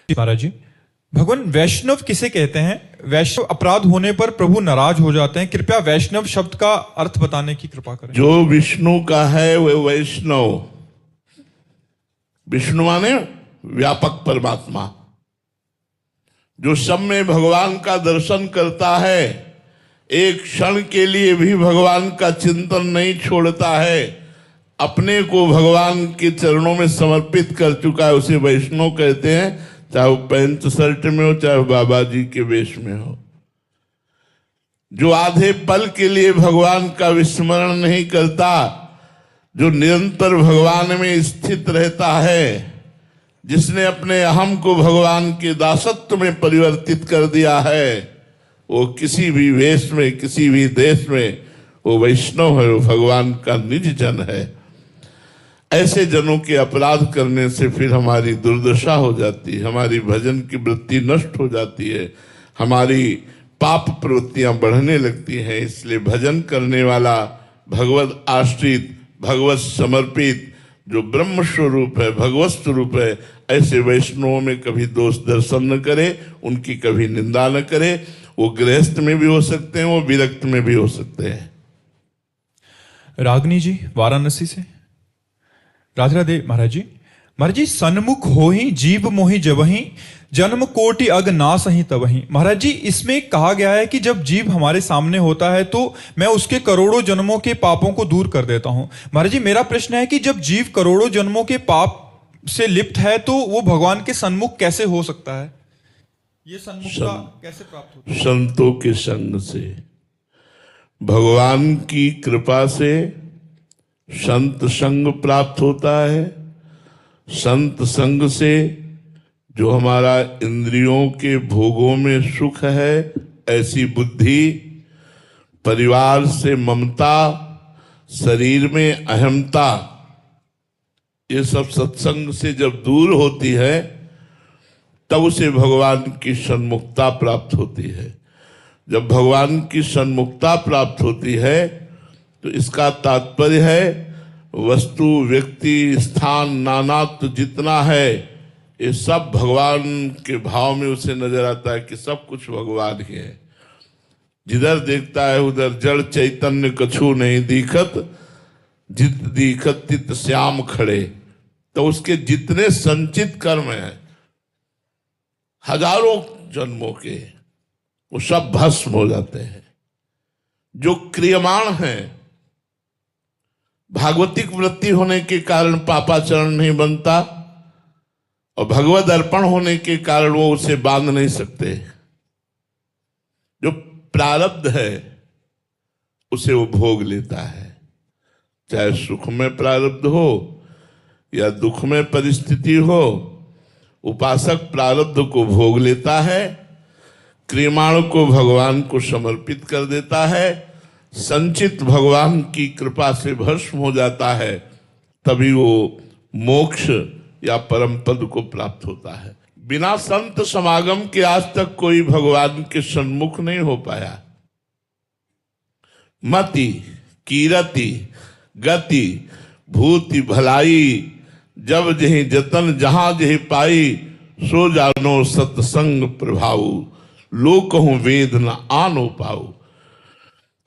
महाराज जी, भगवान वैष्णव किसे कहते हैं? वैष्णव अपराध होने पर प्रभु नाराज हो जाते हैं। कृपया वैष्णव शब्द का अर्थ बताने की कृपा करें। जो विष्णु का है वह वैष्णव। विष्णु माने व्यापक परमात्मा, जो सब में भगवान का दर्शन करता है, एक क्षण के लिए भी भगवान का चिंतन नहीं छोड़ता है, अपने को भगवान के चरणों में समर्पित कर चुका है, उसे वैष्णव कहते हैं। चाहे वो पैंट शर्ट में हो, चाहे बाबा जी के वेश में हो। जो आधे पल के लिए भगवान का विस्मरण नहीं करता, जो निरंतर भगवान में स्थित रहता है, जिसने अपने अहम को भगवान के दासत्व में परिवर्तित कर दिया है, वो किसी भी वेश में, किसी भी देश में वो वैष्णव है, वो भगवान का निज जन है। ऐसे जनों के अपराध करने से फिर हमारी दुर्दशा हो जाती है, हमारी भजन की वृत्ति नष्ट हो जाती है, हमारी पाप प्रवृत्तियां बढ़ने लगती हैं। इसलिए भजन करने वाला, भगवत आश्रित, भगवत समर्पित, जो ब्रह्म स्वरूप है, भगवत स्वरूप है, ऐसे वैष्णवों में कभी दोष दर्शन न करे, उनकी कभी निंदा न करे। वो गृहस्थ में भी हो सकते हैं, वो विरक्त में भी हो सकते हैं। रागनी जी वाराणसी से। राधे राधे महाराज जी। महाराज जी, सन्मुख हो ही जीव मोहि जबहि, जन्म कोटि अग नासहि तबहि। महाराज जी, इसमें कहा गया है कि जब जीव हमारे सामने होता है तो मैं उसके करोड़ों जन्मों के पापों को दूर कर देता हूं। महाराज जी, मेरा प्रश्न है कि जब जीव करोड़ों जन्मों के पाप से लिप्त है तो वो भगवान के सन्मुख कैसे हो सकता है? ये सन्मुखता कैसे प्राप्त होती है? संतों के संग से, भगवान की कृपा से संत संग प्राप्त होता है। संत संग से जो हमारा इंद्रियों के भोगों में सुख है, ऐसी बुद्धि, परिवार से ममता, शरीर में अहमता, ये सब सत्संग से जब दूर होती है तब उसे भगवान की सन्मुखता प्राप्त होती है। जब भगवान की सन्मुखता प्राप्त होती है तो इसका तात्पर्य है वस्तु, व्यक्ति, स्थान, नानात्व जितना है, ये सब भगवान के भाव में उसे नजर आता है कि सब कुछ भगवान ही है। जिधर देखता है उधर जड़ चैतन्य कछु नहीं दिखत, जित दिखत तित श्याम खड़े। तो उसके जितने संचित कर्म हैं हजारों जन्मों के, वो सब भस्म हो जाते हैं। जो क्रियमाण हैं, भागवतिक वृत्ति होने के कारण पापाचरण नहीं बनता, और भगवद अर्पण होने के कारण वो उसे बांध नहीं सकते। जो प्रारब्ध है उसे वो भोग लेता है, चाहे सुख में प्रारब्ध हो या दुख में परिस्थिति हो। उपासक प्रारब्ध को भोग लेता है, क्रियमाण को भगवान को समर्पित कर देता है, संचित भगवान की कृपा से भस्म हो जाता है, तभी वो मोक्ष या परम पद को प्राप्त होता है। बिना संत समागम के आज तक कोई भगवान के सन्मुख नहीं हो पाया। मति, कीरति, गति, भूति, भलाई, जब जहि जतन जहां जहि पाई, सो जानो सत्संग प्रभाऊ, लोकहु वेद न आनो पाऊ।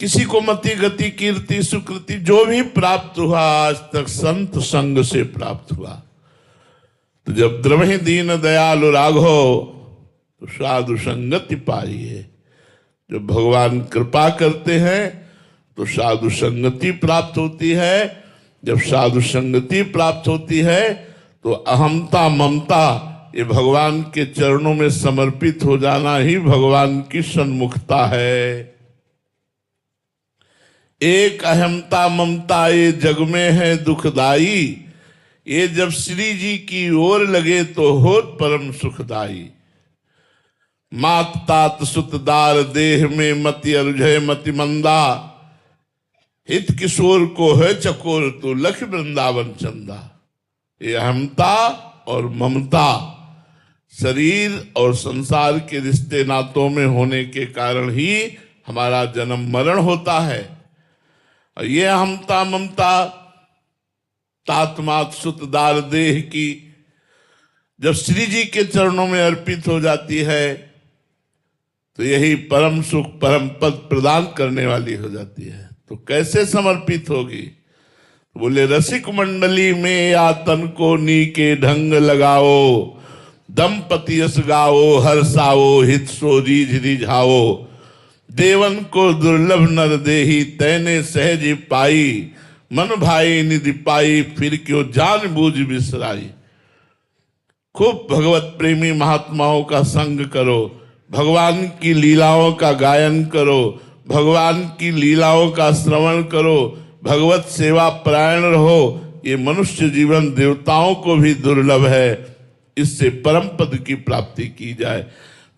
किसी को मति, गति, कीर्ति, सुकृति जो भी प्राप्त हुआ आज तक संत संग से प्राप्त हुआ। तो जब द्रवहि दीन दयालु राघो, तो साधु संगति पाइए। जब भगवान कृपा करते हैं तो साधु संगति प्राप्त होती है। जब साधु संगति प्राप्त होती है तो अहमता, ममता, ये भगवान के चरणों में समर्पित हो जाना ही भगवान की सन्मुखता है। एक अहमता ममता ये जग में है दुखदाई, ये जब श्री जी की ओर लगे तो होत परम सुखदाई। मात तात सुतदार देह में मति अरुझय मति मंदा, हित किशोर को है चकोर तो लख वृंदावन चंदा। ये अहमता और ममता शरीर और संसार के रिश्ते नातों में होने के कारण ही हमारा जन्म मरण होता है। और ये अहमता ममता तात्मात सुतदार देह की जब श्री जी के चरणों में अर्पित हो जाती है तो यही परम सुख परम पद प्रदान करने वाली हो जाती है। तो कैसे समर्पित होगी? तो बोले रसिक मंडली में या तन को नी के ढंग लगाओ, दंपति यस गाओ हर्षाओ हित सो रीझ रिझाओ, देवन को दुर्लभ नर देही तैने सहज पाई, मन भाई निधि पाई फिर क्यों जान बूझ बिसराई। खूब भगवत प्रेमी महात्माओं का संग करो, भगवान की लीलाओं का गायन करो, भगवान की लीलाओं का श्रवण करो, भगवत सेवा परायण रहो। ये मनुष्य जीवन देवताओं को भी दुर्लभ है, इससे परम पद की प्राप्ति की जाए।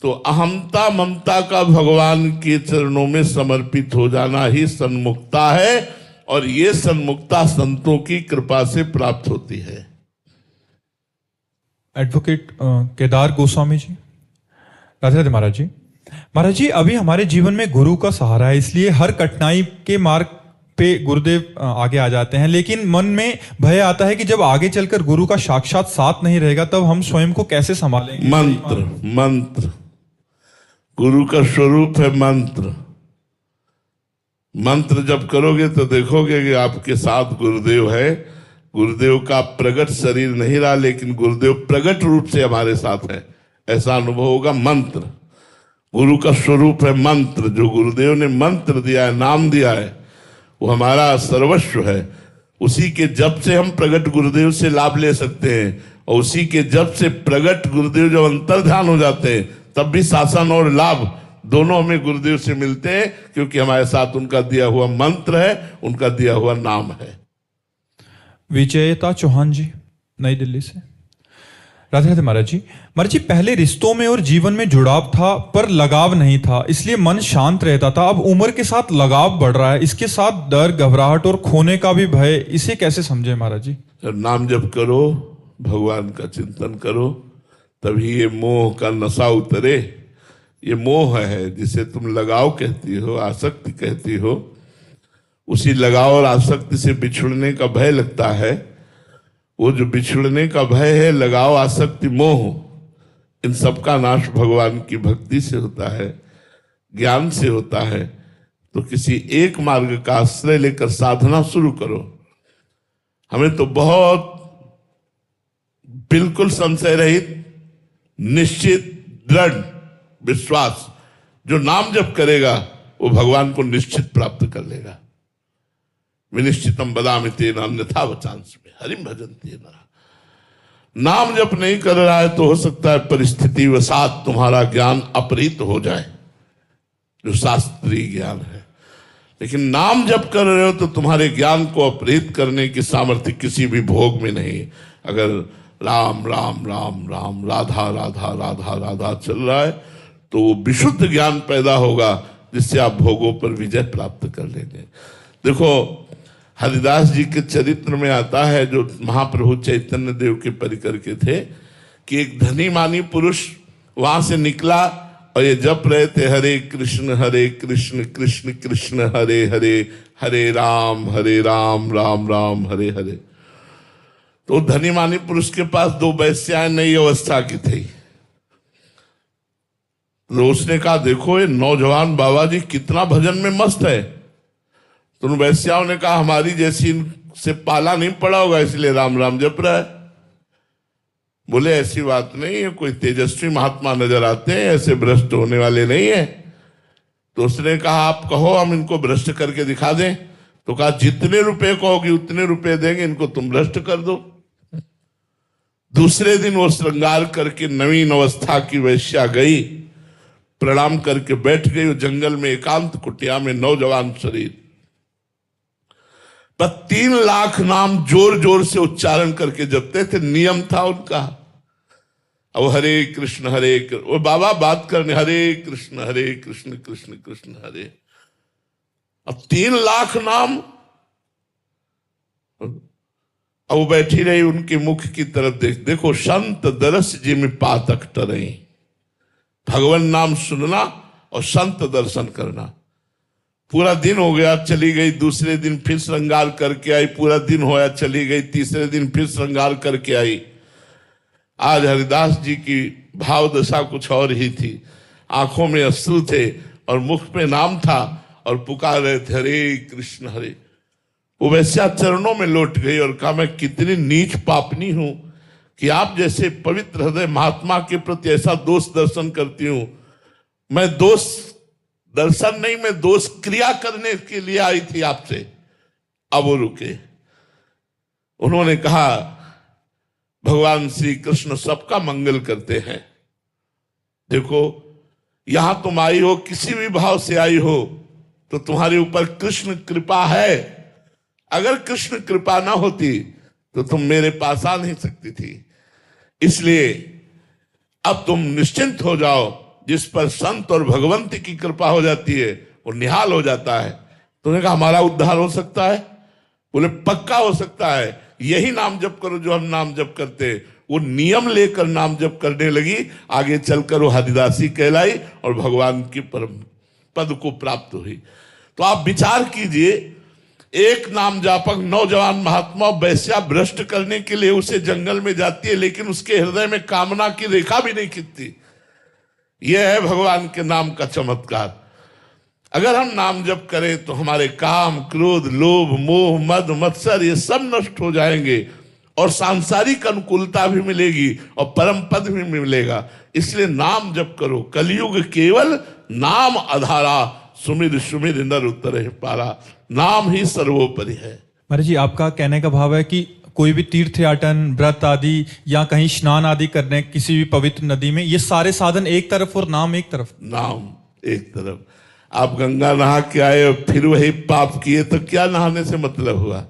तो अहमता ममता का भगवान के चरणों में समर्पित हो जाना ही सन्मुक्ता है, और ये सन्मुक्ता संतों की कृपा से प्राप्त होती है। एडवोकेट केदार गोस्वामी जी, राधे राधे महाराज जी। महाराज जी, अभी हमारे जीवन में गुरु का सहारा है, इसलिए हर कठिनाई के मार्ग पे गुरुदेव आगे आ जाते हैं, लेकिन मन में भय आता है कि जब आगे चलकर गुरु का साक्षात साथ नहीं रहेगा तब हम स्वयं को कैसे संभालेंगे। मंत्र मंत्र गुरु का स्वरूप है मंत्र। मंत्र जब करोगे तो देखोगे कि आपके साथ गुरुदेव है। गुरुदेव का प्रकट शरीर नहीं रहा, लेकिन गुरुदेव प्रकट रूप से हमारे साथ है, ऐसा अनुभव होगा। मंत्र गुरु का स्वरूप है मंत्र। जो गुरुदेव ने मंत्र दिया है, नाम दिया है, वो हमारा सर्वस्व है। उसी के जप से हम प्रकट गुरुदेव से लाभ ले सकते हैं, और उसी के जप से प्रकट गुरुदेव जब अंतर्ध्यान हो जाते हैं तब भी शासन और लाभ दोनों हमें गुरुदेव से मिलते हैं, क्योंकि हमारे साथ उनका दिया हुआ मंत्र है, उनका दिया हुआ नाम है। विजयता चौहान जी, नई दिल्ली से। राधे राधे महाराज जी। महाराज जी, पहले रिश्तों में और जीवन में जुड़ाव था पर लगाव नहीं था, इसलिए मन शांत रहता था। अब उम्र के साथ लगाव बढ़ रहा है, इसके साथ डर, घबराहट और खोने का भी भय। इसे कैसे समझे महाराज जी? नाम जप करो, भगवान का चिंतन करो, तभी ये मोह का नशा उतरे। ये मोह है जिसे तुम लगाव कहती हो, आसक्ति कहती हो। उसी लगाव और आसक्ति से बिछुड़ने का भय लगता है। वो जो बिछुड़ने का भय है, लगाव, आसक्ति, मोह, इन सब का नाश भगवान की भक्ति से होता है, ज्ञान से होता है। तो किसी एक मार्ग का आश्रय लेकर साधना शुरू करो। हमें तो बहुत बिल्कुल संशय रहित, निश्चित, दृढ़ विश्वास, जो नाम जप करेगा वो भगवान को निश्चित प्राप्त कर लेगा। विनिश्चितम बदामि तेन अन्यथा वचांस में हरिम भजन्ति नरः। नाम जप नहीं कर रहा है तो हो सकता है परिस्थिति वसात तुम्हारा ज्ञान अपहृत हो जाए, जो शास्त्रीय ज्ञान है। लेकिन नाम जप कर रहे हो तो तुम्हारे ज्ञान को अपहृत करने की सामर्थ्य किसी भी भोग में नहीं। अगर राम राम राम राम, राधा राधा राधा राधा चल रहा है तो वो विशुद्ध ज्ञान पैदा होगा, जिससे आप भोगों पर विजय प्राप्त कर लेंगे। देखो, हरिदास जी के चरित्र में आता है, जो महाप्रभु चैतन्य देव के परिकर के थे, कि एक धनी मानी पुरुष वहां से निकला और ये जप रहे थे, हरे कृष्ण कृष्ण कृष्ण हरे हरे, हरे राम राम राम हरे हरे। तो धनी मानी पुरुष के पास दो वैश्याएं नई अवस्था की थी। तो उसने कहा, देखो ये नौजवान बाबा जी कितना भजन में मस्त है। तो उन वैश्याओं ने कहा, हमारी जैसी इनसे पाला नहीं पड़ा होगा, इसलिए राम राम जप रहा है। बोले, ऐसी बात नहीं है, कोई तेजस्वी महात्मा नजर आते हैं, ऐसे भ्रष्ट होने वाले नहीं है। तो उसने कहा, आप कहो, हम इनको भ्रष्ट करके दिखा दें। तो कहा, जितने रुपए कहोगे उतने रुपए देंगे, इनको तुम भ्रष्ट कर दो। दूसरे दिन वो श्रृंगार करके नवीन अवस्था की वैश्या गई, प्रणाम करके बैठ गई। वो जंगल में एकांत कुटिया में नौजवान शरीर पर 3 लाख नाम जोर जोर से उच्चारण करके जपते थे, नियम था उनका। अब हरे कृष्ण वो बाबा बात करने, हरे कृष्ण कृष्ण कृष्ण हरे। अब 3 लाख नाम। अब वो बैठी रही, उनके मुख की तरफ देखो, संत दरस जिम पातक टरई। भगवान नाम सुनना और संत दर्शन करना। पूरा दिन हो गया, चली गई। दूसरे दिन फिर श्रृंगार करके आई, पूरा दिन होया, चली गई। तीसरे दिन फिर श्रृंगार करके आई। आज हरिदास जी की भाव दशा कुछ और ही थी। आंखों में अश्रु थे और मुख पे नाम था और पुकार रहे थे हरे कृष्ण हरे। वो वैश्या चरणों में लौट गई और कहा मैं कितनी नीच पापनी हूं कि आप जैसे पवित्र हृदय महात्मा के प्रति ऐसा दोष दर्शन करती हूं। मैं दोष दर्शन नहीं, मैं दोष क्रिया करने के लिए आई थी आपसे। अब वो रुके। उन्होंने कहा भगवान श्री कृष्ण सबका मंगल करते हैं। देखो यहां तुम आई हो, किसी भी भाव से आई हो, तो तुम्हारे ऊपर कृष्ण कृपा है। अगर कृष्ण कृपा ना होती तो तुम मेरे पास आ नहीं सकती थी। इसलिए अब तुम निश्चिंत हो जाओ। जिस पर संत और भगवंत की कृपा हो जाती है वो निहाल हो जाता है। तुमने कहा हमारा उद्धार हो सकता है? बोले पक्का हो सकता है। यही नाम जप करो जो हम नाम जप करते। वो नियम लेकर नाम जप करने लगी। आगे चलकर वो हरिदासी कहलाई और भगवान की परम पद को प्राप्त हुई। तो आप विचार कीजिए, एक नाम जापक नौजवान महात्मा वैश्या भ्रष्ट करने के लिए उसे जंगल में जाती है, लेकिन उसके हृदय में कामना की रेखा भी नहीं खिंचती। यह है भगवान के नाम का चमत्कार। अगर हम नाम जप करें तो हमारे काम, क्रोध, लोभ, मोह, मद, मत्सर ये सब नष्ट हो जाएंगे और सांसारिक अनुकूलता भी मिलेगी और परम पद भी मिलेगा। इसलिए नाम जप करो। कलयुग केवल नाम आधारा, सुमिर सुमिर नर उतर पारा। नाम ही सर्वोपरि है। महाराज जी, आपका कहने का भाव है कि कोई भी तीर्थयाटन, व्रत आदि या कहीं स्नान आदि करने किसी भी पवित्र नदी में, ये सारे साधन एक तरफ और नाम एक तरफ। नाम एक तरफ। आप गंगा नहा के आए और फिर वही पाप किए तो क्या नहाने से मतलब हुआ?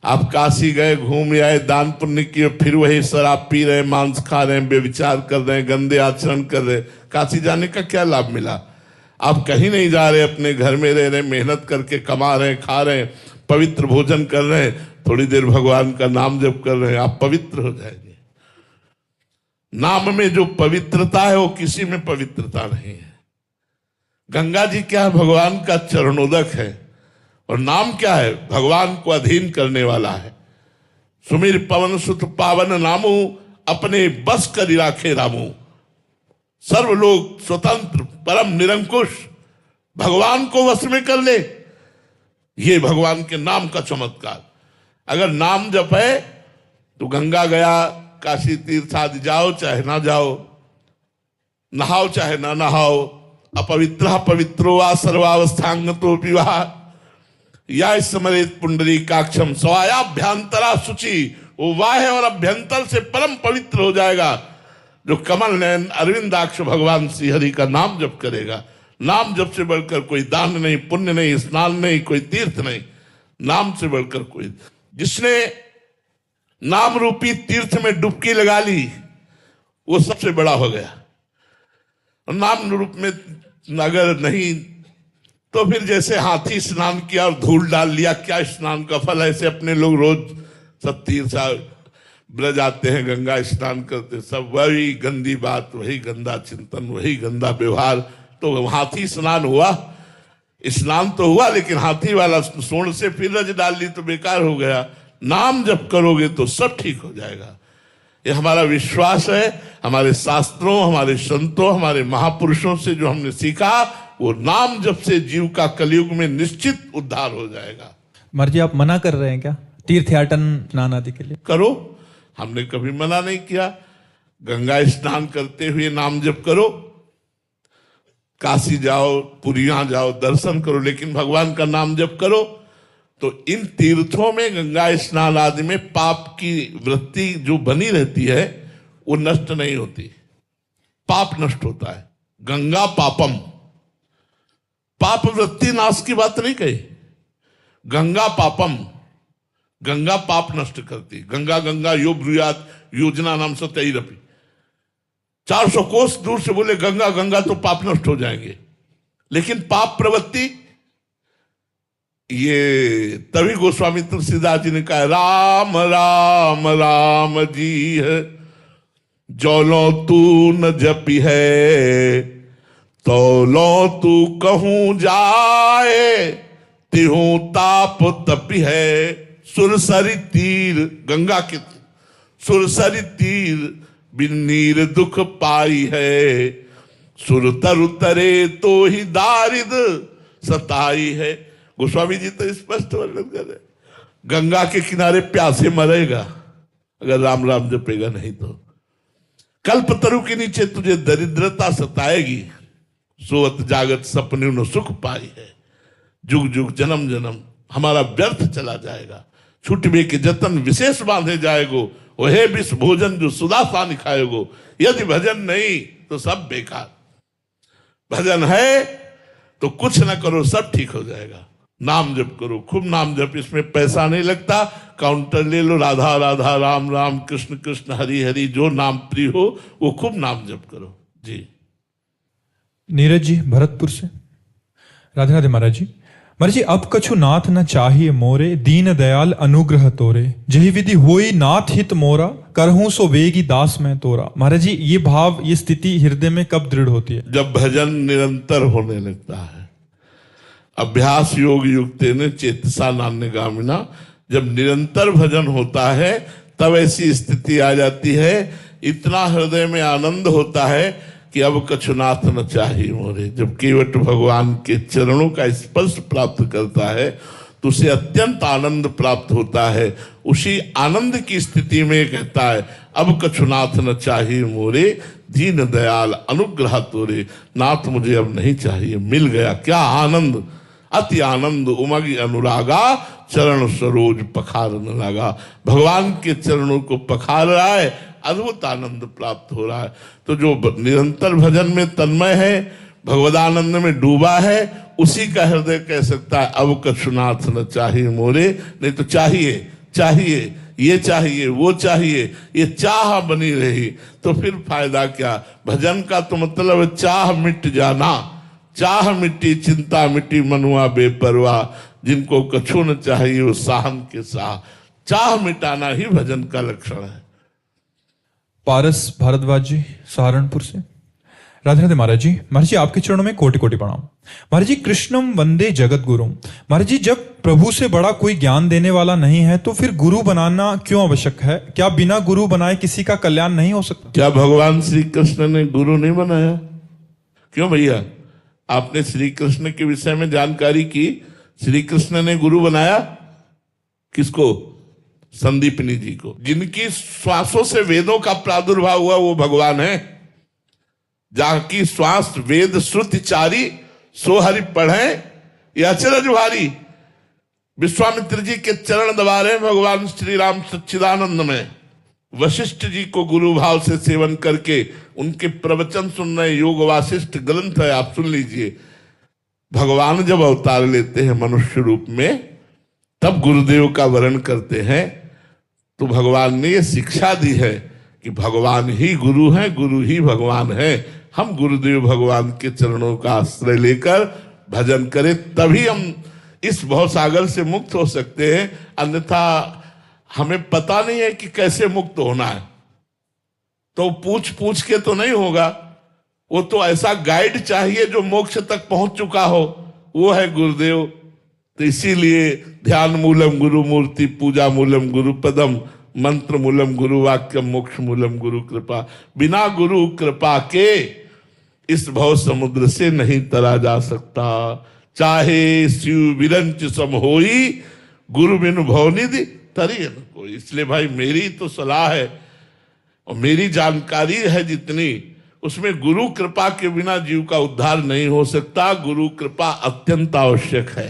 आप काशी गए, घूम आए, दान पुण्य किए, फिर वही शराब पी रहे, मांस खा रहे, व्यभिचार कर रहे, गंदे आचरण कर रहे। काशी जाने का क्या लाभ मिला? आप कहीं नहीं जा रहे, अपने घर में रह रहे, मेहनत करके कमा रहे, खा रहे, पवित्र भोजन कर रहे हैं, थोड़ी देर भगवान का नाम जप कर रहे हैं, आप पवित्र हो जाएंगे। नाम में जो पवित्रता है वो किसी में पवित्रता नहीं है। गंगा जी क्या है? भगवान का चरणोदक है। और नाम क्या है? भगवान को अधीन करने वाला है। सुमिर पवन सुत पावन नामू, अपने बस कर राखे रामू। सर्वलोक स्वतंत्र परम निरंकुश भगवान को वश में कर ले। ये भगवान के नाम का चमत्कार। अगर नाम जप है तो गंगा गया, काशी तीर्थ आदि जाओ चाहे ना जाओ, नहाओ चाहे ना नहाओ, अपवित्र पवित्रो वा सर्वावस्थांगतो विवाह या स्मरेत पुंडरी काक्षम स्वायाभ्यंतरा शुचि। वो वाह और अभ्यंतर से परम पवित्र हो जाएगा जो कमल नयन अरविंदाक्ष भगवान श्री हरि का नाम जप करेगा। नाम जप से बढ़कर कोई दान नहीं, पुण्य नहीं, स्नान नहीं, कोई तीर्थ नहीं। नाम से बढ़कर कोई, जिसने नाम रूपी तीर्थ में डुबकी लगा ली वो सबसे बड़ा हो गया। नाम रूप में अगर नहीं तो फिर जैसे हाथी स्नान किया और धूल डाल लिया, क्या स्नान का फल? ऐसे अपने लोग रोज सब तीर्थ ब्रज आते हैं, गंगा स्नान करते, सब वही गंदी बात, वही गंदा चिंतन, वही गंदा व्यवहार। तो हाथी स्नान हुआ, स्नान तो हुआ, लेकिन हाथी वाला सोन से फिर रज डाल ली तो बेकार हो गया। नाम जप करोगे तो सब ठीक हो जाएगा। ये हमारा विश्वास है। हमारे शास्त्रों, हमारे संतों, हमारे महापुरुषों से जो हमने सीखा, वो नाम जप से जीव का कलयुग में निश्चित उद्धार हो जाएगा। महाराज जी, आप मना कर रहे हैं क्या तीर्थयाटन स्नान आदि के लिए? करो, हमने कभी मना नहीं किया। गंगा स्नान करते हुए नाम जप करो, काशी जाओ, पुरियां जाओ, दर्शन करो, लेकिन भगवान का नाम जप करो। तो इन तीर्थों में, गंगा स्नान आदि में पाप की वृत्ति जो बनी रहती है वो नष्ट नहीं होती। पाप नष्ट होता है। गंगा पापम, पाप वृत्ति नाश की बात नहीं कही। गंगा पापम, गंगा पाप नष्ट करती। गंगा गंगा यो ब्रूयात योजना नाम से तैरपी। 400 कोस दूर से बोले गंगा गंगा तो पाप नष्ट हो जाएंगे, लेकिन पाप प्रवृत्ति, ये तभी गोस्वामी तुलसीदास जी ने कहा राम राम राम जी है जो लो तू न जपी है तो लो तू कहूं जाए तिहू ताप तपी है। सुरसरी तीर, गंगा के सुरसरी तीर बिन नीर दुख पाई है, सुर तरु तरे तो ही दारिद सताई है। गोस्वामी जी तो स्पष्ट वर्णन कर रहे, गंगा के किनारे प्यासे मरेगा अगर राम राम जपेगा नहीं तो। कल्पतरु के नीचे तुझे दरिद्रता सताएगी, सोवत जागत सपने न सुख पाई है। जुग जुग जन्म जन्म हमारा व्यर्थ चला जाएगा, छुटबे के जतन विशेष बांधे जाएगो। वह विष भोजन जो सुदा सा खाएगो, यदि भजन नहीं तो सब बेकार। भजन है तो कुछ ना करो सब ठीक हो जाएगा। नाम जप करो, खूब नाम जप, इसमें पैसा नहीं लगता। काउंटर ले लो, राधा राधा राम राम कृष्ण कृष्ण हरि हरि, जो नाम प्रिय हो वो खूब नाम जप करो जी। नीरज जी भरतपुर से, राधे राधे महाराज जी। महाराज जी, अब कछु नाथ न चाहिए मोरे, दीन दयाल अनुग्रह तोरे, जही विधि होई नाथ हित मोरा, करहूं सो वेगी दास मैं तोरा। महाराज जी, ये भाव, ये स्थिति हृदय में कब दृढ़ होती है? जब भजन निरंतर होने लगता है। अभ्यास योग युक्तेन चेतसा नान्य गामिना, जब निरंतर भजन होता है तब ऐसी स्थिति आ जाती है, इतना हृदय में आनंद होता है कि अब कछुनाथ न चाहिए मोरे। जब केवट भगवान के चरणों का स्पर्श प्राप्त करता है तो उसे अत्यंत आनंद प्राप्त होता है। उसी आनंद की स्थिति में कहता है, अब कछुनाथ न चाहिए मोरे, दीन दयाल अनुग्रह तोरे। नाथ मुझे अब नहीं चाहिए, मिल गया, क्या आनंद, अति आनंद उमग अनुरागा, चरण सरोज पखारन लगा। भगवान के चरणों को पखार रहा है, अद्भुत आनंद प्राप्त हो रहा है। तो जो निरंतर भजन में तन्मय है, भगवदानंद में डूबा है, उसी का हृदय कह सकता है अब कछुनाथ न चाहिए मोरे। नहीं तो चाहिए चाहिए, ये चाहिए वो चाहिए, ये चाह बनी रही तो फिर फायदा क्या। भजन का तो मतलब चाह मिट जाना, चाह मिट्टी चिंता मिट्टी मनुआ बेपरवाह, जिनको कछु न चाहिए वो साहन के साह। चाह मिटाना ही भजन का लक्षण है। पारस भारद्वाज जी सहारनपुर से, राधे राधे महाराज जी। महाराज जी, आपके चरणों में कोटि कोटि प्रणाम। महाराज जी, कृष्णम वंदे जगत गुरुम। महाराज जी, जब प्रभु से बड़ा कोई ज्ञान देने वाला नहीं है तो फिर गुरु बनाना क्यों आवश्यक है? क्या बिना गुरु बनाए किसी का कल्याण नहीं हो सकता? क्या भगवान श्री कृष्ण ने गुरु नहीं बनाया? क्यों भैया, आपने श्री कृष्ण के विषय में जानकारी की, श्री कृष्ण ने गुरु बनाया किसको? संदीपनी जी को। जिनकी श्वासों से वेदों का प्रादुर्भाव हुआ वो भगवान है। जाकी श्वास वेद श्रुति चारी, सो हरि पढ़े या अचरज भारी। विश्वामित्र जी के चरण दबा रहे भगवान श्री राम सच्चिदानंद में। वशिष्ठ जी को गुरु भाव से सेवन करके उनके प्रवचन सुन रहे, योग वासिष्ठ ग्रंथ है, आप सुन लीजिए। भगवान जब अवतार लेते हैं मनुष्य रूप में, तब गुरुदेव का वर्ण करते हैं। तो भगवान ने ये शिक्षा दी है कि भगवान ही गुरु है, गुरु ही भगवान है। हम गुरुदेव भगवान के चरणों का आश्रय लेकर भजन करें, तभी हम इस भवसागर से मुक्त हो सकते हैं। अन्यथा हमें पता नहीं है कि कैसे मुक्त होना है, तो पूछ पूछ के तो नहीं होगा। वो तो ऐसा गाइड चाहिए जो मोक्ष तक पहुंच चुका हो, वो है गुरुदेव। तो इसीलिए ध्यान मूलम गुरु मूर्ति, पूजा मूलम गुरु पदम, मंत्र मूलम गुरु वाक्यम, मोक्ष मूलम गुरु कृपा। बिना गुरु कृपा के इस भव समुद्र से नहीं तरा जा सकता। चाहे शिव विरंच सम होई, गुरु बिनु भवनिधि तरी न कोई। इसलिए भाई मेरी तो सलाह है और मेरी जानकारी है जितनी, उसमें गुरु कृपा के बिना जीव का उद्धार नहीं हो सकता। गुरु कृपा अत्यंत आवश्यक है।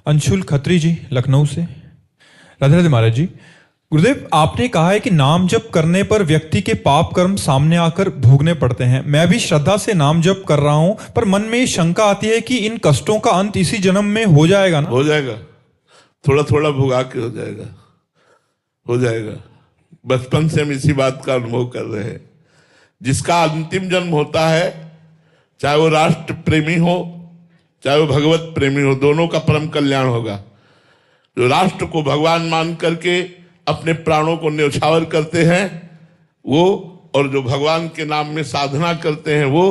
अंशुल खत्री जी लखनऊ से, राधे राधे महाराज जी। गुरुदेव, आपने कहा है कि नाम जप करने पर व्यक्ति के पाप कर्म सामने आकर भोगने पड़ते हैं। मैं भी श्रद्धा से नाम जप कर रहा हूं, पर मन में ये शंका आती है कि इन कष्टों का अंत इसी जन्म में हो जाएगा ना? हो जाएगा, थोड़ा थोड़ा भुगा के हो जाएगा, हो जाएगा। बचपन से हम इसी बात का अनुभव कर रहे हैं। जिसका अंतिम जन्म होता है, चाहे वो राष्ट्र प्रेमी हो चाहे वो भगवत प्रेमी हो, दोनों का परम कल्याण होगा। जो राष्ट्र को भगवान मान करके अपने प्राणों को न्यौछावर करते हैं वो, और जो भगवान के नाम में साधना करते हैं वो,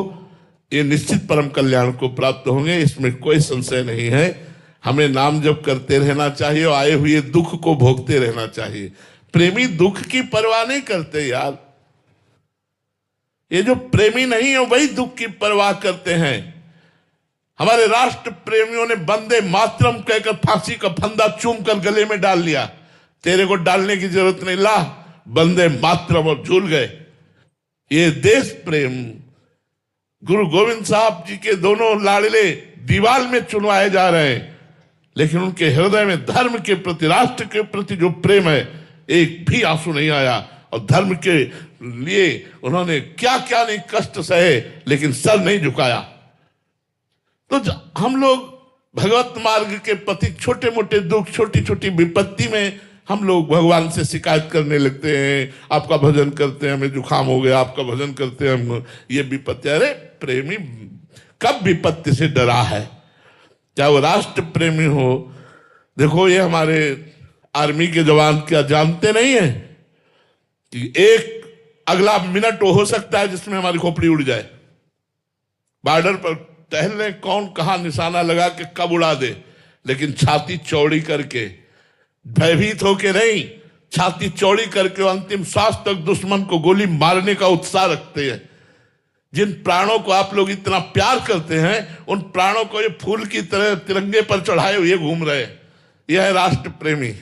ये निश्चित परम कल्याण को प्राप्त होंगे, इसमें कोई संशय नहीं है। हमें नाम जप करते रहना चाहिए और आए हुए दुख को भोगते रहना चाहिए। प्रेमी दुख की परवाह नहीं करते यार, ये जो प्रेमी नहीं है वही दुख की परवाह करते हैं। हमारे राष्ट्र प्रेमियों ने वंदे मातरम कहकर फांसी का फंदा चूम कर गले में डाल लिया। तेरे को डालने की जरूरत नहीं, ला वंदे मातरम, और झूल गए। ये देश प्रेम गुरु गोविंद साहब जी के दोनों लाडले दीवाल में चुनवाए जा रहे हैं, लेकिन उनके हृदय में धर्म के प्रति, राष्ट्र के प्रति जो प्रेम है, एक भी आंसू नहीं आया। और धर्म के लिए उन्होंने क्या क्या नहीं कष्ट सहे, लेकिन सर नहीं झुकाया। तो हम लोग भगवत मार्ग के प्रति छोटे मोटे दुख, छोटी छोटी विपत्ति में हम लोग भगवान से शिकायत करने लगते हैं। आपका भजन करते हैं, हमें जुकाम हो गया, आपका भजन करते हैं, हम ये विपत्ति। अरे प्रेमी कब विपत्ति से डरा है? चाहे वो राष्ट्र प्रेमी हो। देखो ये हमारे आर्मी के जवान क्या जानते नहीं है कि एक अगला मिनट हो सकता है जिसमें हमारी खोपड़ी उड़ जाए। बॉर्डर पर टहल रहे, कौन कहां निशाना लगा के कब उड़ा दे, लेकिन छाती चौड़ी करके, भयभीत होके नहीं, छाती चौड़ी करके अंतिम सांस तक दुश्मन को गोली मारने का उत्साह रखते हैं। जिन प्राणों को आप लोग इतना प्यार करते हैं, उन प्राणों को ये फूल की तरह तिरंगे पर चढ़ाए हुए घूम रहे हैं। यह है राष्ट्र प्रेमी।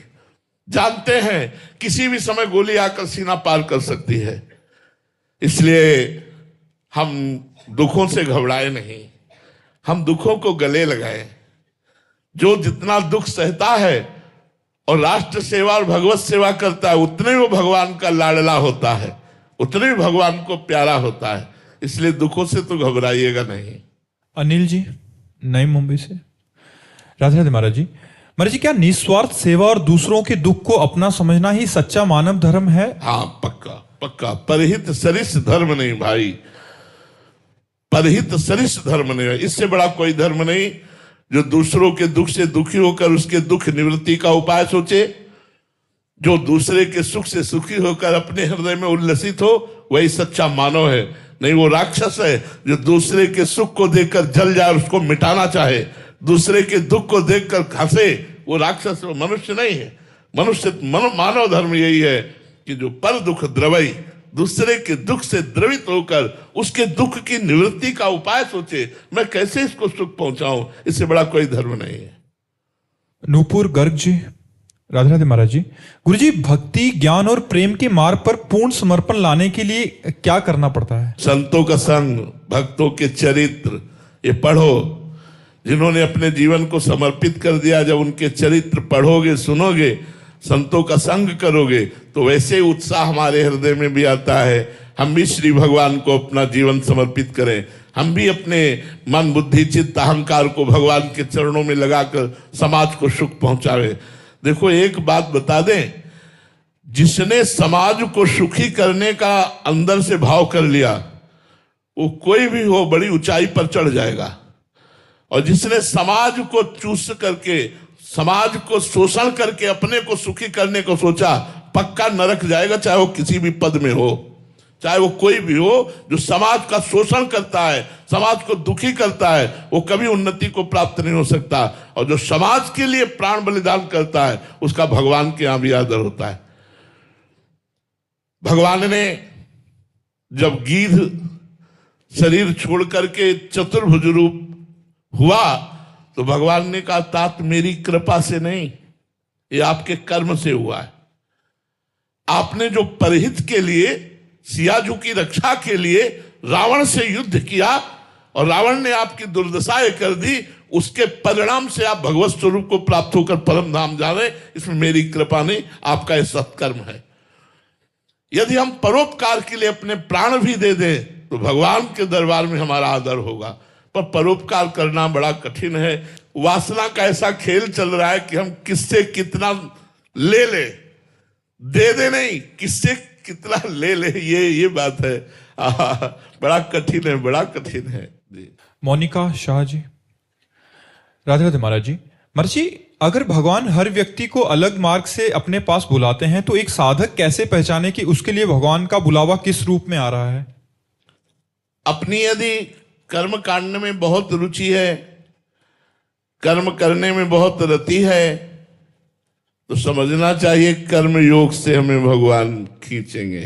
जानते हैं किसी भी समय गोली आकर सीना पार कर सकती है। इसलिए हम दुखों से घबराए नहीं, हम दुखों को गले लगाए। जो जितना दुख सहता है और राष्ट्र सेवा और भगवत सेवा करता है, उतने वो भगवान का लाडला होता है, उतने ही भगवान को प्यारा होता है। इसलिए दुखों से तो घबराइएगा नहीं। अनिल जी नई मुंबई से। राधे राधे महाराज जी। महाराज जी, क्या निस्वार्थ सेवा और दूसरों के दुख को अपना समझना ही सच्चा मानव धर्म है? हाँ, पक्का पक्का। परहित सरिस धर्म नहीं भाई, परहित सरिस धर्म नहीं है। इससे बड़ा कोई धर्म नहीं जो दूसरों के दुख से दुखी होकर उसके दुख निवृत्ति का उपाय सोचे। जो दूसरे के सुख से सुखी होकर अपने हृदय में उल्लसित हो, वही सच्चा मानव है। नहीं, वो राक्षस है जो दूसरे के सुख को देखकर जल जाए और उसको मिटाना चाहे, दूसरे के दुख को देखकर हंसे, वो राक्षस, वो मनुष्य नहीं है। मनुष्य मानव धर्म यही है कि जो पर दुख द्रवई, दूसरे के दुख से द्रवित होकर उसके दुख की निवृत्ति का उपाय सोचे, मैं कैसे इसको सुख पहुंचाऊं। इससे बड़ा कोई धर्म नहीं है। नूपुर गर्ग जी। राधे राधे महाराज जी। गुरु जी, भक्ति, ज्ञान और प्रेम के मार्ग पर पूर्ण समर्पण लाने के लिए क्या करना पड़ता है? संतों का संग, भक्तों के चरित्र ये पढ़ो। जिन्होंने अपने जीवन को समर्पित कर दिया, जब उनके चरित्र पढ़ोगे, सुनोगे, संतों का संग करोगे, तो वैसे उत्साह हमारे हृदय में भी आता है। हम भी श्री भगवान को अपना जीवन समर्पित करें। हम भी अपने मन, बुद्धि, चित्त, अहंकार को भगवान के चरणों में लगाकर समाज को सुख पहुंचावे। देखो एक बात बता दें, जिसने समाज को सुखी करने का अंदर से भाव कर लिया, वो कोई भी हो बड़ी ऊंचाई पर चढ़ जाएगा। और जिसने समाज को चूस करके, समाज को शोषण करके अपने को सुखी करने को सोचा, पक्का नरक जाएगा। चाहे वो किसी भी पद में हो, चाहे वो कोई भी हो। जो समाज का शोषण करता है, समाज को दुखी करता है, वो कभी उन्नति को प्राप्त नहीं हो सकता। और जो समाज के लिए प्राण बलिदान करता है, उसका भगवान के यहां भी आदर होता है। भगवान ने जब गिद्ध शरीर छोड़ करके चतुर्भुज रूप हुआ, तो भगवान ने कहा, तात मेरी कृपा से नहीं, ये आपके कर्म से हुआ है। आपने जो परहित के लिए, सियाजू की रक्षा के लिए रावण से युद्ध किया और रावण ने आपकी दुर्दशाएं कर दी, उसके परिणाम से आप भगवत स्वरूप को प्राप्त होकर परम धाम जा रहे। इसमें मेरी कृपा नहीं, आपका यह सत्कर्म है। यदि हम परोपकार के लिए अपने प्राण भी दे दें, तो भगवान के दरबार में हमारा आदर होगा। पर परोपकार करना बड़ा कठिन है। वासना का ऐसा खेल चल रहा है कि हम किससे कितना ले ले, दे दे नहीं, किससे कितना ले ले, ये बात है। बड़ा कठिन है, बड़ा कठिन है जी। मोनिका शाह जी। राधे राधे महाराज जी। महाराज जी, अगर भगवान हर व्यक्ति को अलग मार्ग से अपने पास बुलाते हैं, तो एक साधक कैसे पहचाने कि उसके लिए भगवान का बुलावा किस रूप में आ रहा है? अपनी यदि कर्म कांड में बहुत रुचि है, कर्म करने में बहुत रति है, तो समझना चाहिए कर्म योग से हमें भगवान खींचेंगे।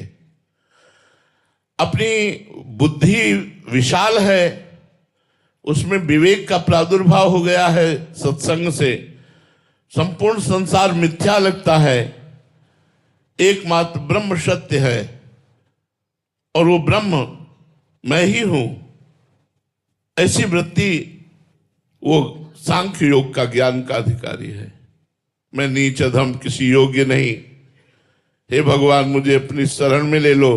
अपनी बुद्धि विशाल है, उसमें विवेक का प्रादुर्भाव हो गया है सत्संग से। संपूर्ण संसार मिथ्या लगता है, एकमात्र ब्रह्म सत्य है और वो ब्रह्म मैं ही हूं। ऐसी वृत्ति वो सांख्य योग का ज्ञान का अधिकारी है। मैं नीच अधम किसी योग्य नहीं, हे भगवान मुझे अपनी शरण में ले लो,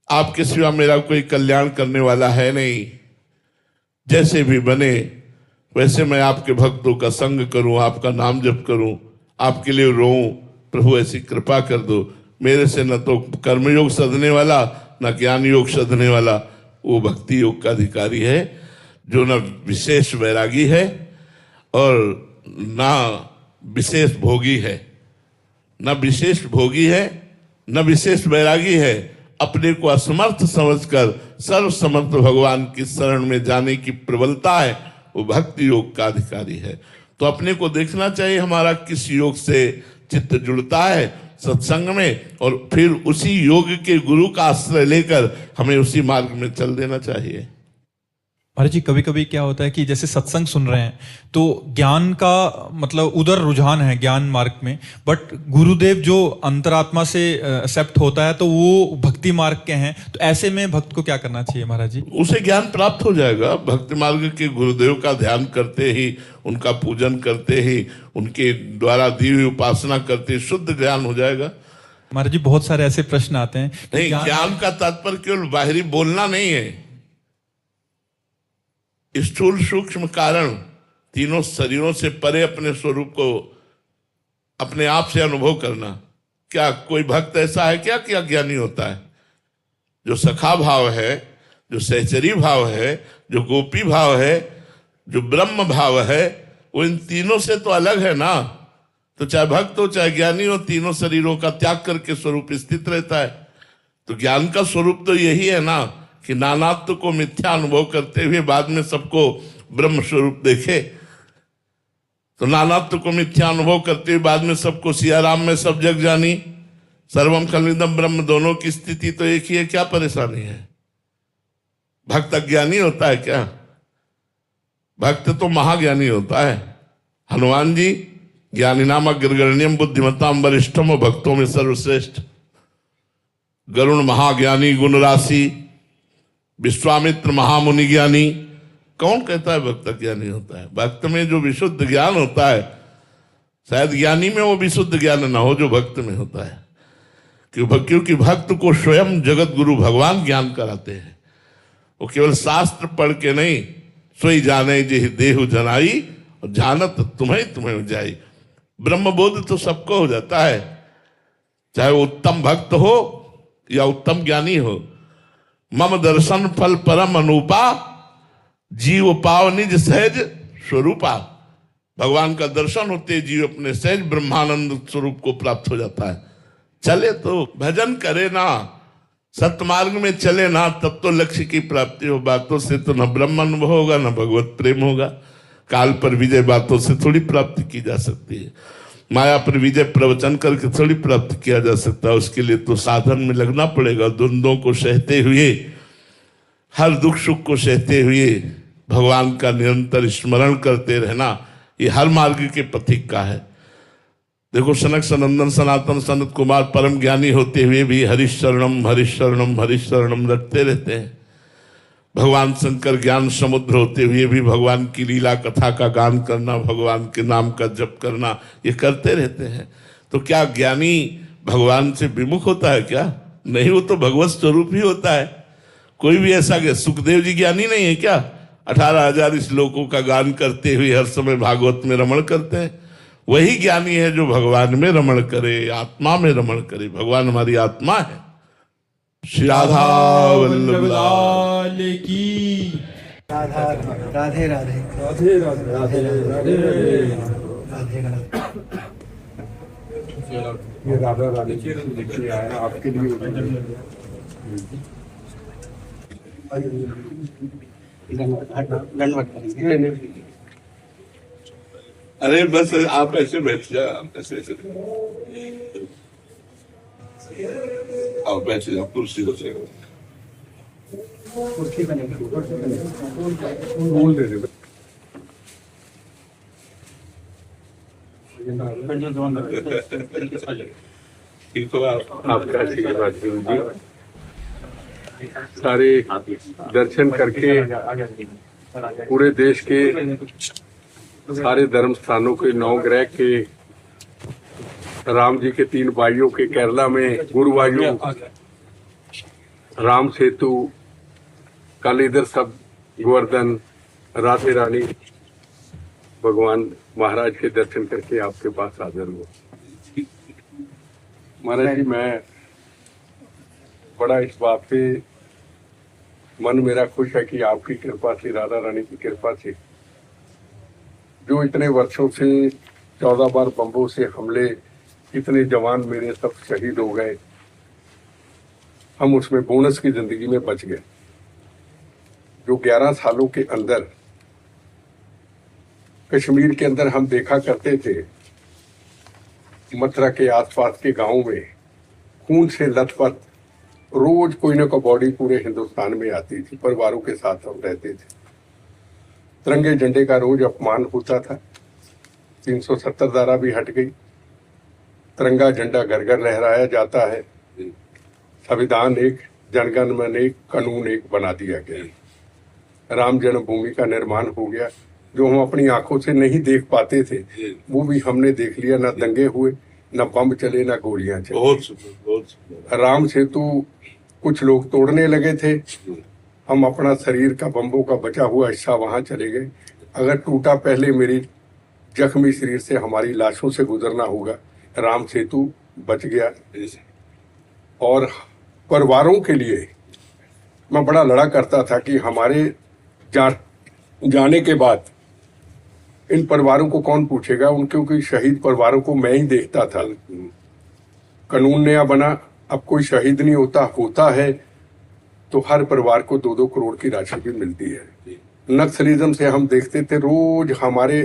आपके सिवा मेरा कोई कल्याण करने वाला है नहीं। जैसे भी बने वैसे मैं आपके भक्तों का संग करूं, आपका नाम जप करूं, आपके लिए रोऊं। प्रभु ऐसी कृपा कर दो। मेरे से न तो कर्मयोग सधने वाला न ज्ञान योग सधने वाला, वो भक्ति योग का अधिकारी है जो न विशेष वैरागी है और न विशेष भोगी है। न विशेष भोगी है न विशेष वैरागी है। अपने को असमर्थ समझकर सर्वसमर्थ भगवान की शरण में जाने की प्रबलता है, वो भक्ति योग का अधिकारी है। तो अपने को देखना चाहिए हमारा किस योग से चित्त जुड़ता है सत्संग में, और फिर उसी योग के गुरु का आश्रय लेकर हमें उसी मार्ग में चल देना चाहिए। महाराज जी, कभी कभी क्या होता है कि जैसे सत्संग सुन रहे हैं तो ज्ञान का मतलब उधर रुझान है ज्ञान मार्ग में, बट गुरुदेव जो अंतरात्मा से एक्सेप्ट होता है तो वो भक्ति मार्ग के हैं। तो ऐसे में भक्त को क्या करना चाहिए महाराज जी? उसे ज्ञान प्राप्त हो जाएगा। भक्ति मार्ग के गुरुदेव का ध्यान करते ही, उनका पूजन करते ही, उनके द्वारा दी हुई उपासना करते ही शुद्ध ज्ञान हो जाएगा। महाराज जी, बहुत सारे ऐसे प्रश्न आते हैं। नहीं, ज्ञान का तात्पर्य केवल बाहरी बोलना नहीं है। स्थूल सूक्ष्म कारण तीनों शरीरों से परे अपने स्वरूप को अपने आप से अनुभव करना। क्या कोई भक्त ऐसा है क्या कि अज्ञानी होता है? जो सखा भाव है, जो सहचरी भाव है, जो गोपी भाव है, जो ब्रह्म भाव है, वो इन तीनों से तो अलग है ना। तो चाहे भक्त हो चाहे ज्ञानी हो, तीनों शरीरों का त्याग करके स्वरूप स्थित रहता है। तो ज्ञान का स्वरूप तो यही है ना कि नानात्व को मिथ्या अनुभव करते हुए बाद में सबको ब्रह्म स्वरूप देखे। तो नानात्व को मिथ्या अनुभव करते हुए बाद में सबको सियाराम में सब जग जानी, सर्वम खलनिदम ब्रह्म, दोनों की स्थिति तो एक ही है। क्या परेशानी है? भक्त अज्ञानी होता है क्या? भक्त तो महाज्ञानी होता है। हनुमान जी ज्ञानी नाम अग्रगण्यम बुद्धिमताम वरिष्ठम, भक्तों में सर्वश्रेष्ठ। गरुण महाज्ञानी गुण राशि, विश्वामित्र महामुनि ज्ञानी। कौन कहता है भक्त ज्ञानी होता है? भक्त में जो विशुद्ध ज्ञान होता है, शायद ज्ञानी में वो विशुद्ध ज्ञान ना हो जो भक्त में होता है। क्योंकि भक्त को स्वयं जगत गुरु भगवान ज्ञान कराते हैं। वो केवल शास्त्र पढ़ के नहीं, सोई जाने जे देहु जनाई और जानत तुम्हें जाई। ब्रह्मबोध तो सबको हो जाता है, चाहे वो उत्तम भक्त हो या उत्तम ज्ञानी हो। मम दर्शन फल परम अनुपा, जीव पाव निज सहज स्वरूपा। भगवान का दर्शन होते जीव अपने सहज ब्रह्मानंद स्वरूप को प्राप्त हो जाता है। चले तो भजन करे ना, सतमार्ग में चले ना, तब तो लक्ष्य की प्राप्ति हो। बातों से तो न ब्रह्म अनुभव होगा न भगवत प्रेम होगा। काल पर विजय बातों से थोड़ी प्राप्ति की जा सकती है। माया पर विजय प्रवचन करके थोड़ी प्राप्त किया जा सकता है। उसके लिए तो साधन में लगना पड़ेगा। द्वंद्वों को सहते हुए, हर दुख सुख को सहते हुए भगवान का निरंतर स्मरण करते रहना, ये हर मार्ग के पथिक का है। देखो, सनक सनंदन सनातन सनत कुमार परम ज्ञानी होते हुए भी हरिशरणम हरिशरणम हरिशरणम रटते रहते हैं। भगवान शंकर ज्ञान समुद्र होते हुए भी भगवान की लीला कथा का गान करना, भगवान के नाम का जप करना, ये करते रहते हैं। तो क्या ज्ञानी भगवान से विमुख होता है क्या? नहीं, वो तो भगवत स्वरूप ही होता है। कोई भी ऐसा, सुखदेव जी ज्ञानी नहीं है क्या? 18,000 श्लोकों का गान करते हुए हर समय भागवत में रमण करते हैं। वही ज्ञानी है जो भगवान में रमण करे, आत्मा में रमण करे। भगवान हमारी आत्मा है। श्री राधा वल्लभ लाल की राधा राधे राधे राधे राधे राधे राधे राधे ये राधा राधे देखिए आया आपके लिए। दंडवत करेंगे। अरे बस आप ऐसे बैठ जाओ, आप ऐसे आओ, बैठ जाओ कुर्सी हो जाएगा। कुर्सी बनेगी बोल दे दे आपका आशीर्वाद जी। सारे दर्शन करके पूरे देश के सारे धर्म स्थानों के 9 ग्रह के राम जी के 3 भाइयों के केरला में गुरुवायूर राम सेतु कल इधर सब गोवर्धन राधे रानी भगवान महाराज के दर्शन करके आपके पास हाजिर हुआ। महाराज जी मैं बड़ा इस बात पे मन मेरा खुश है कि आपकी कृपा से राधा रानी की कृपा से जो इतने वर्षों से 14 बार बम्बों से हमले इतने जवान मेरे सब शहीद हो गए, हम उसमें बोनस की जिंदगी में बच गए। जो 11 सालों के अंदर कश्मीर के अंदर हम देखा करते थे, मथुरा के आसपास के गांवों में खून से लथपथ रोज कोई ना कोई बॉडी पूरे हिंदुस्तान में आती थी। परिवारों के साथ हम रहते थे। तिरंगे झंडे का रोज अपमान होता था। 370 धारा भी हट गई। तिरंगा झंडा घर घर लहराया जाता है। संविधान एक, जनगण मन एक, कानून एक बना दिया गया। राम जन्मभूमि का निर्माण हो गया। जो हम अपनी आंखों से नहीं देख पाते थे वो भी हमने देख लिया। ना दंगे हुए, ना बम चले, ना गोलियां चली। बहुत सुंदर, बहुत सुंदर। राम सेतु कुछ लोग तोड़ने लगे थे, हम अपना शरीर का बम्बों का बचा हुआ हिस्सा वहां चले गए। अगर टूटा पहले मेरी जख्मी शरीर से हमारी लाशों से गुजरना होगा। राम सेतु बच गया। और परिवारों के लिए मैं बड़ा लड़ा करता था कि हमारे जाने के बाद इन परिवारों को कौन पूछेगा। उनके शहीद परिवारों को मैं ही देखता था। कानून नया बना, अब कोई शहीद नहीं होता है तो हर परिवार को 2-2 करोड़ की राशि भी मिलती है। नक्सलिज्म से हम देखते थे रोज हमारे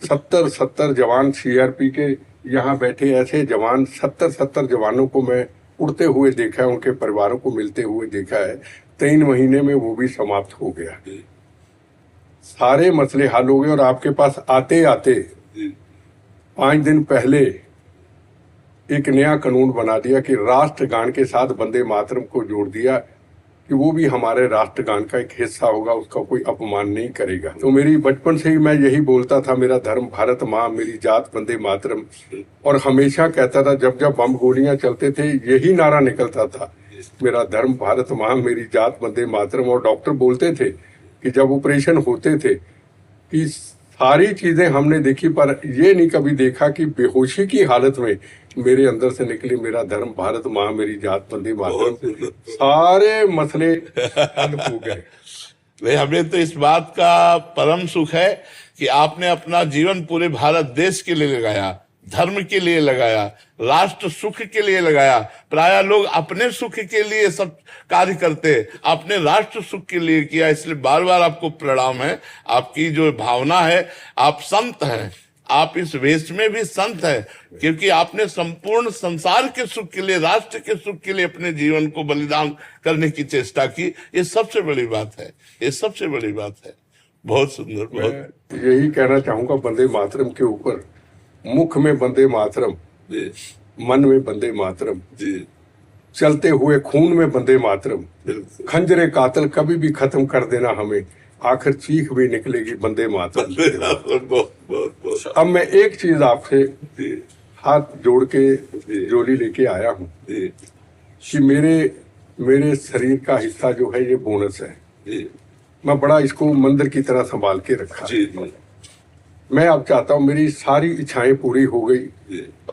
70 जवान सीआरपी के यहाँ बैठे ऐसे जवान 70 जवानों को मैं उड़ते हुए देखा है, उनके परिवारों को मिलते हुए देखा है। 3 महीने में वो भी समाप्त हो गया। सारे मसले हल हो गए। और आपके पास आते आते 5 दिन पहले एक नया कानून बना दिया कि राष्ट्रगान के साथ वंदे मातरम को जोड़ दिया कि वो भी हमारे राष्ट्रगान का एक हिस्सा होगा, उसका कोई अपमान नहीं करेगा। तो मेरी बचपन से ही मैं यही बोलता था, मेरा धर्म भारत माँ, मेरी जात वंदे मातरम। और हमेशा कहता था, जब जब बम गोलियां चलते थे यही नारा निकलता था, मेरा धर्म भारत माँ, मेरी जात वंदे मातरम। और डॉक्टर बोलते थे कि जब ऑपरेशन होते थे कि सारी चीजें हमने देखी पर ये नहीं कभी देखा कि बेहोशी की हालत में मेरे अंदर से निकली, मेरा धर्म भारत माँ, मेरी जात वंदे मातरम। सारे मसले हल हो गए। नहीं, हमें तो इस बात का परम सुख है कि आपने अपना जीवन पूरे भारत देश के लिए लगाया, धर्म के लिए लगाया, राष्ट्र सुख के लिए लगाया। प्राय लोग अपने सुख के लिए सब कार्य करते, अपने राष्ट्र सुख के लिए किया। इसलिए बार बार आपको प्रणाम है। आपकी जो भावना है, आप संत हैं, आप इस वेश में भी संत हैं, क्योंकि आपने संपूर्ण संसार के सुख के लिए, राष्ट्र के सुख के लिए अपने जीवन को बलिदान करने की चेष्टा की। ये सबसे बड़ी बात है, ये सबसे बड़ी बात है। बहुत सुंदर। बहुत यही कहना चाहूंगा वंदे मातरम के ऊपर, मुख में वंदे मातरम, मन में वंदे मातरम, चलते हुए खून में वंदे मातरम। खंजरे कातल कभी भी खत्म कर देना हमें, आखिर चीख भी निकलेगी वंदे मातरम। अब मैं एक चीज आपसे हाथ जोड़ के जोली लेके आया हूँ कि मेरे शरीर का हिस्सा जो है ये बोनस है। मैं बड़ा इसको मंदिर की तरह संभाल के रखा। मैं अब चाहता हूँ, मेरी सारी इच्छाएं पूरी हो गई।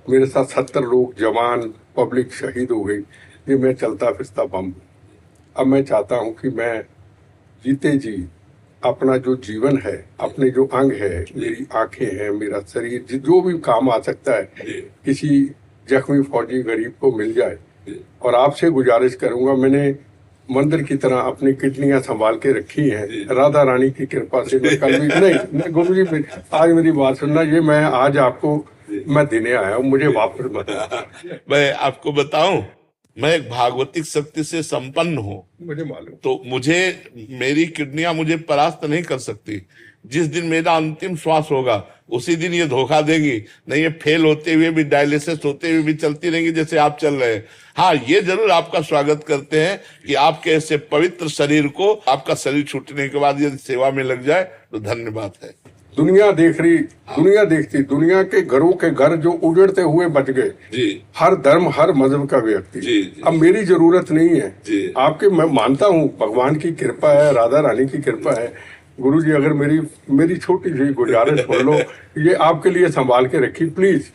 मेरे साथ 70 लोग, जवान, पब्लिक शहीद हो गई। ये मैं चलता फिरता बम। अब मैं चाहता हूँ कि मैं जीते जी अपना जो जीवन है, अपने जो अंग है, मेरी आंखें हैं, मेरा शरीर, जो भी काम आ सकता है, किसी जख्मी फौजी गरीब को मिल जाए। और आपसे गुजारिश करूंगा, मैंने मंदिर की तरह अपनी किडनियां संभाल के रखी हैं, राधा रानी की कृपा से। मैं कल भी नहीं गुरु जी, आज मेरी बात सुनना, ये मैं आज आपको मैं देने आया हूँ, मुझे वापस बताओ। मैं आपको बताऊं, मैं एक भागवतिक शक्ति से संपन्न हूँ, मुझे मालूम। तो मुझे मेरी किडनियां मुझे परास्त नहीं कर सकती। जिस दिन मेरा अंतिम श्वास होगा उसी दिन ये धोखा देगी, नहीं ये फेल होते हुए भी, डायलिसिस होते हुए भी चलती रहेंगी जैसे आप चल रहे हैं। हाँ, ये जरूर आपका स्वागत करते हैं कि आपके ऐसे पवित्र शरीर को, आपका शरीर छूटने के बाद यदि सेवा में लग जाए तो धन्यवाद है। दुनिया देख रही, दुनिया देखती, दुनिया के घरों के घर जो उजड़ते हुए बच गए जी, हर धर्म हर मजहब का व्यक्ति। जी, जी। अब मेरी जरूरत नहीं है जी। आपके, मैं मानता हूँ भगवान की कृपा है, राधा रानी की कृपा है। गुरुजी अगर मेरी छोटी सी गुजारिश सुन लो, ये आपके लिए संभाल के रखी प्लीज।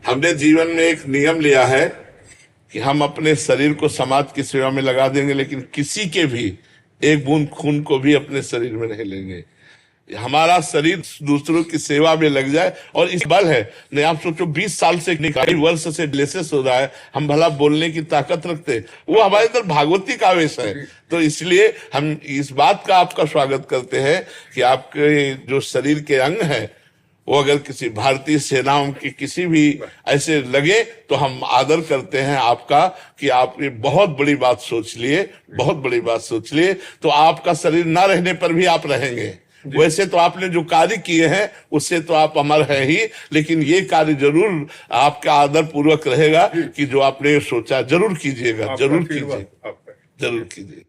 हमने जीवन में एक नियम लिया है कि हम अपने शरीर को समाज की सेवा में लगा देंगे, लेकिन किसी के भी एक बूंद खून को भी अपने शरीर में नहीं लेंगे। हमारा शरीर दूसरों की सेवा में लग जाए, और इस बल है नहीं। आप सोचो 20 साल से, कई वर्ष से डिलेसिस हो रहा है, हम भला बोलने की ताकत रखते, वो हमारे अंदर भागवतिक आवेश है। तो इसलिए हम इस बात का आपका स्वागत करते हैं कि आपके जो शरीर के अंग हैं वो अगर किसी भारतीय सेनाओं की किसी भी ऐसे लगे तो हम आदर करते हैं आपका कि आपने बहुत बड़ी बात सोच लिए, बहुत बड़ी बात सोच लिए। तो आपका शरीर ना रहने पर भी आप रहेंगे। वैसे तो आपने जो कार्य किए हैं उससे तो आप अमर है ही, लेकिन ये कार्य जरूर आपका आदर पूर्वक रहेगा कि जो आपने सोचा जरूर कीजिएगा, जरूर कीजिए, जरूर कीजिए।